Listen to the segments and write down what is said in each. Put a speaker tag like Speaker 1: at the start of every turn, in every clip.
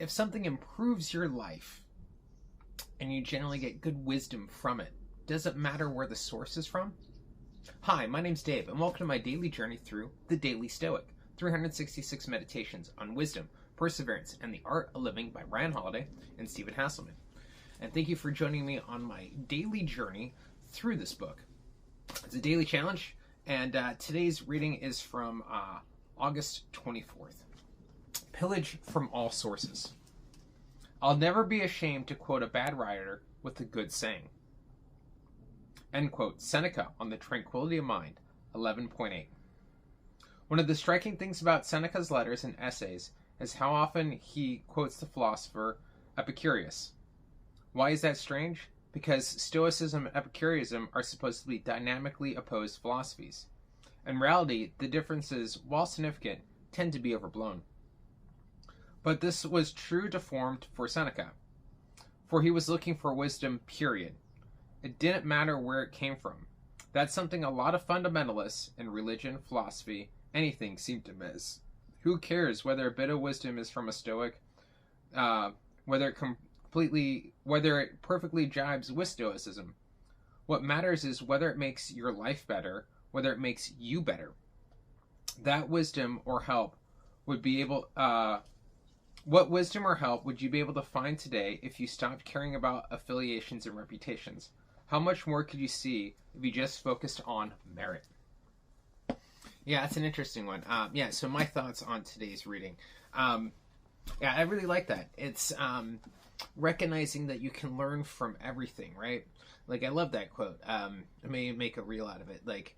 Speaker 1: if something improves your life and you generally get good wisdom from it, does it matter where the source is from? Hi, my name's Dave, and welcome to my daily journey through the Daily Stoic, 366 meditations on wisdom, perseverance, and the art of living by Ryan Holiday and Stephen Hasselman. And thank you for joining me on my daily journey through this book. It's a daily challenge, and today's reading is from August 24th. Pillage from all sources. I'll never be ashamed to quote a bad writer with a good saying. End quote. Seneca on the Tranquility of Mind, 11.8. One of the striking things about Seneca's letters and essays is how often he quotes the philosopher Epicurus. Why is that strange? Because Stoicism and Epicureanism are supposedly dynamically opposed philosophies. In reality, the differences, while significant, tend to be overblown. But this was true to form for Seneca, for he was looking for wisdom, period. It didn't matter where it came from. That's something a lot of fundamentalists in religion, philosophy, anything seem to miss. Who cares whether a bit of wisdom is from a Stoic, whether it perfectly jibes with Stoicism? What matters is whether it makes your life better, whether it makes you better. That wisdom or help would be able... What wisdom or help would you be able to find today if you stopped caring about affiliations and reputations? How much more could you see if you just focused on merit? Yeah, that's an interesting one. So my thoughts on today's reading. I really like that. It's recognizing that you can learn from everything, right? Like, I love that quote. I may make a reel out of it. Like,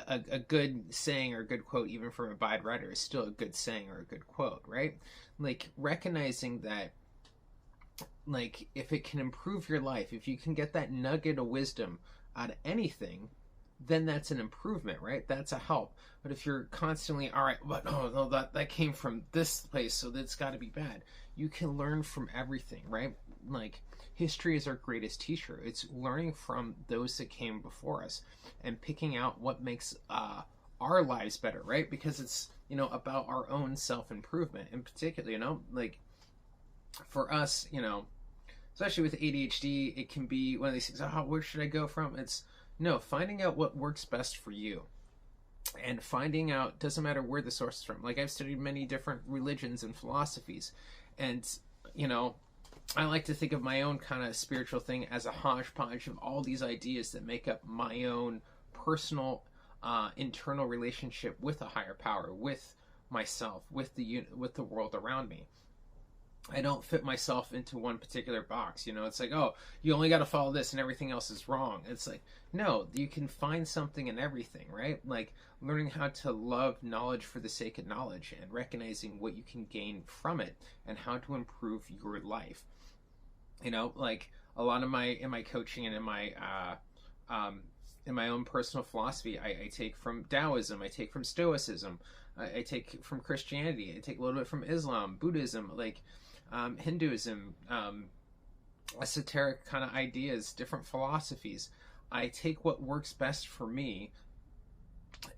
Speaker 1: a good saying or a good quote, even from a bad writer, is still a good saying or a good quote, right? Like, recognizing that, like, if it can improve your life, if you can get that nugget of wisdom out of anything, then that's an improvement, right? That's a help. But if you're constantly, all right, but no, that came from this place, so that's got to be bad. You can learn from everything, right? Like, history is our greatest teacher. It's learning from those that came before us and picking out what makes our lives better, right? Because it's, about our own self-improvement in particular, like, for us, especially with ADHD, it can be one of these things, where should I go from? It's, no, finding out what works best for you. And finding out, doesn't matter where the source is from. Like, I've studied many different religions and philosophies. And, I like to think of my own kind of spiritual thing as a hodgepodge of all these ideas that make up my own personal internal relationship with a higher power, with myself, with the world around me. I don't fit myself into one particular box. It's like, oh, you only got to follow this and everything else is wrong. It's like, no, you can find something in everything, right? Like, learning how to love knowledge for the sake of knowledge and recognizing what you can gain from it and how to improve your life. Like, a lot of in my coaching and in my own personal philosophy, I take from Taoism, I take from Stoicism, I take from Christianity, I take a little bit from Islam, Buddhism, like, Hinduism, esoteric kind of ideas, different philosophies. I take what works best for me,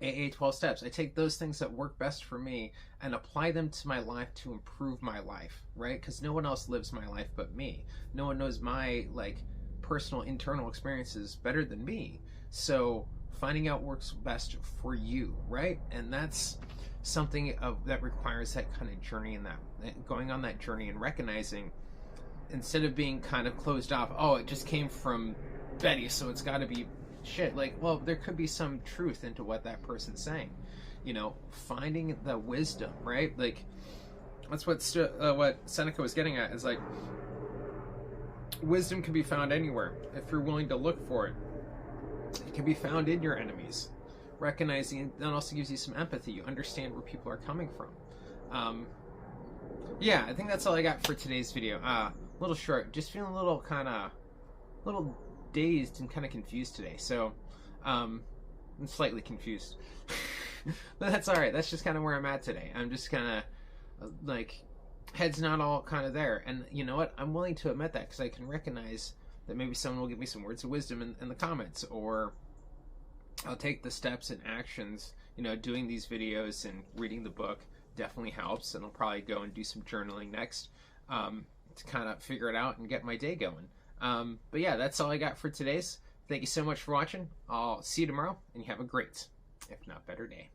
Speaker 1: AA 12 steps. I take those things that work best for me and apply them to my life to improve my life, right? Because no one else lives my life but me. No one knows my, personal internal experiences better than me. So finding out what works best for you, right? And that's something that requires that kind of journey, and that going on that journey and recognizing, instead of being kind of closed off, oh, it just came from Betty, so it's got to be shit. Like, well, there could be some truth into what that person's saying. Finding the wisdom, right? Like, that's what Seneca was getting at, is like, wisdom can be found anywhere if you're willing to look for it. It can be found in your enemies. Recognizing that also gives you some empathy. You understand where people are coming from. I think that's all I got for today's video. A little short, just feeling a little dazed and kind of confused today. So, I'm slightly confused. But that's alright. That's just kind of where I'm at today. I'm just kind of, head's not all kind of there. And you know what? I'm willing to admit that, because I can recognize that maybe someone will give me some words of wisdom in the comments, or I'll take the steps and actions. Doing these videos and reading the book definitely helps, and I'll probably go and do some journaling next. to kind of figure it out and get my day going. But yeah, that's all I got for today's. Thank you so much for watching. I'll see you tomorrow, and you have a great, if not better, day.